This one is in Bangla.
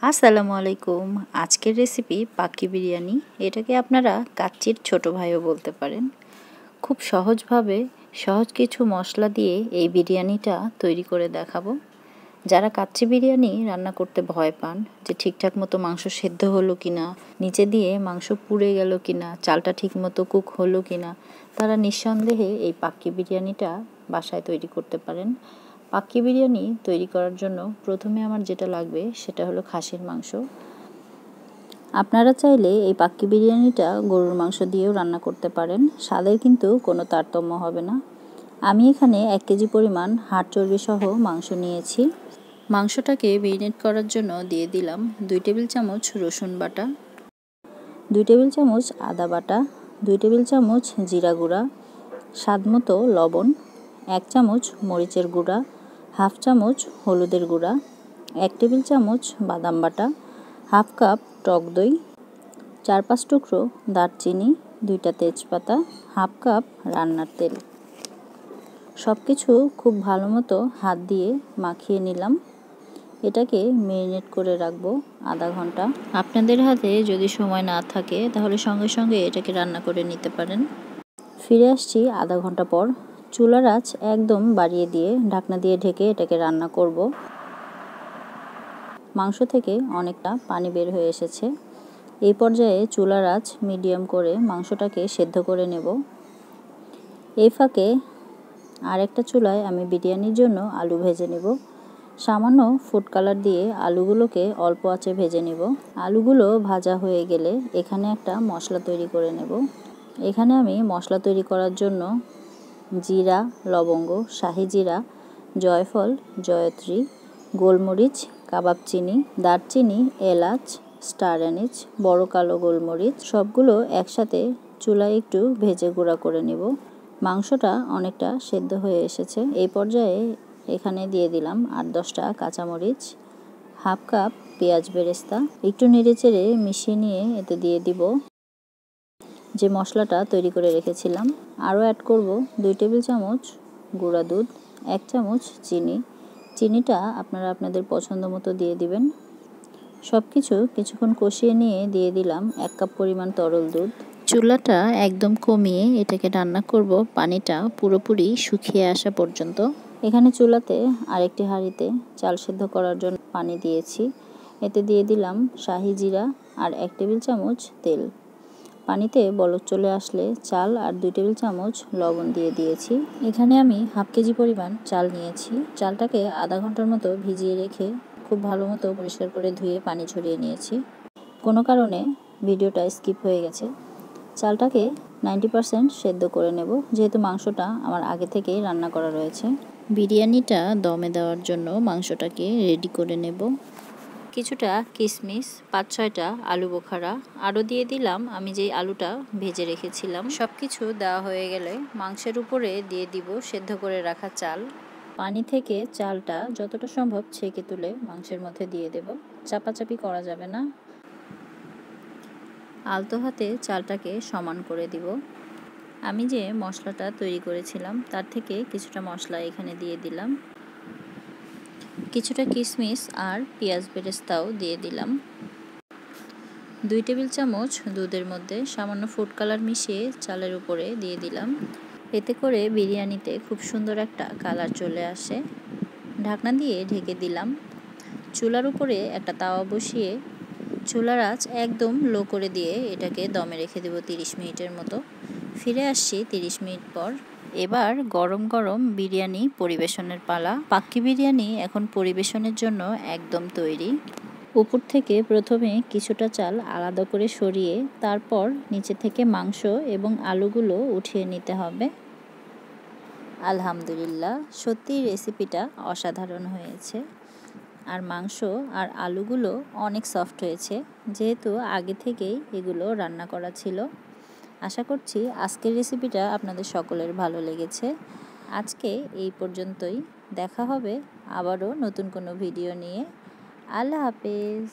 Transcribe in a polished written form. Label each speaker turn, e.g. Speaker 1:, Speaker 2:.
Speaker 1: আসসালামু আলাইকুম। আজকের রেসিপি পাক্কি বিরিয়ানি। এটাকে আপনারা কাচ্চির ছোট ভাইও বলতে পারেন। খুব সহজভাবে সহজ কিছু মশলা দিয়ে এই বিরিয়ানিটা তৈরি করে দেখাবো। যারা কাচ্চি বিরিয়ানি রান্না করতে ভয় পান, যে ঠিকঠাক মতো মাংস সেদ্ধ হলো কিনা, নিচে দিয়ে মাংস পুড়ে গেল কিনা, চালটা ঠিক মতো কুক হলো কিনা, তারা নিঃসন্দেহে এই পাক্কি বিরিয়ানিটা বাসায় তৈরি করতে পারেন। পাক্কি বিরিয়ানি তৈরি করার জন্য প্রথমে আমার যেটা লাগবে সেটা হলো খাসির মাংস। আপনারা চাইলে এই পাক্কি বিরিয়ানিটা গরুর মাংস দিয়েও রান্না করতে পারেন, স্বাদের কিন্তু কোনো তারতম্য হবে না। আমি এখানে 1 কেজি পরিমাণ হাড় চর্বি সহ মাংস নিয়েছি। মাংসটাকে মেরিনেট করার জন্য দিয়ে দিলাম 2 টেবিল চামচ রসুন বাটা, 2 টেবিল চামচ আদা বাটা, 2 টেবিল চামচ জিরা গুঁড়া, স্বাদমতো লবণ, 1 চামচ মরিচের গুঁড়া, হাফ চামচ হলুদের গুঁড়া, 1 টেবিল চামচ বাদাম বাটা, হাফ কাপ টক দই, 4-5 টুকরো দারচিনি, 2টা তেজপাতা, হাফ কাপ রান্নার তেল। সব কিছু খুব ভালো মতো হাত দিয়ে মাখিয়ে নিলাম। এটাকে মেরিনেট করে রাখবো আধা ঘন্টা। আপনাদের হাতে যদি সময় না থাকে তাহলে সঙ্গে সঙ্গে এটাকে রান্না করে নিতে পারেন। ফিরে আসছি আধা ঘন্টা পর। চুলার আঁচ একদম বাড়িয়ে দিয়ে ঢাকনা দিয়ে ঢেকে এটাকে রান্না করব। মাংস থেকে অনেকটা পানি বের হয়ে এসেছে। এই পর্যায়ে চুলার আঁচ মিডিয়াম করে মাংসটাকে সেদ্ধ করে নেব। এই ফাঁকে আরেকটা চুলায় আমি বিরিয়ানির জন্য আলু ভেজে নেব। সামান্য ফুড কালার দিয়ে আলুগুলোকে অল্প আঁচে ভেজে নেব। আলুগুলো ভাজা হয়ে গেলে এখানে একটা মশলা তৈরি করে নেব। এখানে আমি মশলা তৈরি করার জন্য জিরা, লবঙ্গ, শাহি জিরা, জয়ফল, জয়ত্রী, গোলমরিচ, কাবাব চিনি, দারচিনি, এলাচ, স্টার অ্যানিজ, বড় কালো গোলমরিচ সবগুলো একসাথে চুলায় একটু ভেজে গুঁড়া করে নেব। মাংসটা অনেকটা সেদ্ধ হয়ে এসেছে। এই পর্যায়ে এখানে দিয়ে দিলাম 8-10টা কাঁচামরিচ, হাফ কাপ পেঁয়াজ বেরেস্তা। একটু নেড়েচেড়ে মিশিয়ে নিয়ে এতে দিয়ে দিব যে মশলাটা তৈরি করে রেখেছিলাম। আরও অ্যাড করব 2 টেবিল চামচ গুঁড়া দুধ, 1 চামচ চিনি। চিনিটা আপনারা আপনাদের পছন্দ মতো দিয়ে দিবেন। সব কিছুক্ষণ কষিয়ে নিয়ে দিয়ে দিলাম 1 কাপ পরিমাণ তরল দুধ। চুলাটা একদম কমিয়ে এটাকে রান্না করব পানিটা পুরোপুরি শুকিয়ে আসা পর্যন্ত। এখানে চুলাতে আরেকটি হাঁড়িতে চাল সেদ্ধ করার জন্য পানি দিয়েছি। এতে দিয়ে দিলাম শাহি জিরা আর 1 টেবিল চামচ তেল। পানিতে বলক চলে আসলে চাল আর 2 টেবিল চামচ লবণ দিয়ে দিয়েছি। এখানে আমি হাফ কেজি পরিমাণ চাল নিয়েছি। চালটাকে আধা ঘন্টার মতো ভিজিয়ে রেখে খুব ভালো মতো পরিষ্কার করে ধুয়ে পানি ঝরিয়ে নিয়েছি। কোনো কারণে ভিডিওটা স্কিপ হয়ে গেছে। চালটাকে 90% সেদ্ধ করে নেব, যেহেতু মাংসটা আমার আগে থেকেই রান্না করা রয়েছে। বিরিয়ানিটা দমে দেওয়ার জন্য মাংসটাকে রেডি করে নেব। কিছুটা কিশমিশ, 5-6টা আলু বোখারা আরও দিয়ে দিলাম আমি যেই আলুটা ভেজে রেখেছিলাম। সব কিছু দেওয়া হয়ে গেলে মাংসের উপরে দিয়ে দিব সেদ্ধ করে রাখা চাল। পানি থেকে চালটা যতটা সম্ভব ছেঁকে তুলে মাংসের মধ্যে দিয়ে দেব। চাপাচাপি করা যাবে না। আলতো হাতে চালটাকে সমান করে দিব। আমি যে মশলাটা তৈরি করেছিলাম তার থেকে কিছুটা মশলা এখানে দিয়ে দিলাম। কিছুটা কিশমিশ আর পেঁয়াজ বেরেস্তাও দিয়ে দিলাম। 2 টেবিল চামচ দুধের মধ্যে সামান্য ফুড কালার মিশিয়ে চালের উপরে দিয়ে দিলাম। এতে করে বিরিয়ানিতে খুব সুন্দর একটা কালার চলে আসে। ঢাকনা দিয়ে ঢেকে দিলাম। চুলার উপরে একটা তাওয়া বসিয়ে চুলার আঁচ একদম লো করে দিয়ে এটাকে দমে রেখে দেব 30 মিনিটের মতো। ফিরে আসছি 30 মিনিট পর। এবার গরম গরম বিরিয়ানি পরিবেশনের পালা। পাক্কি বিরিয়ানি এখন পরিবেশনের জন্য একদম তৈরি। উপর থেকে প্রথমে কিছুটা চাল আলাদা করে সরিয়ে তারপর নিচে থেকে মাংস এবং আলুগুলো উঠিয়ে নিতে হবে। আলহামদুলিল্লাহ, সত্যি রেসিপিটা অসাধারণ হয়েছে। আর মাংস আর আলুগুলো অনেক সফট হয়েছে, যেহেতু আগে থেকেই এগুলো রান্না করা ছিল। আশা করছি আজকের রেসিপিটা আপনাদের সকলের ভালো লেগেছে। আজকে এই পর্যন্তই। দেখা হবে আবারও নতুন কোনো ভিডিও নিয়ে। আল্লাহ হাফেজ।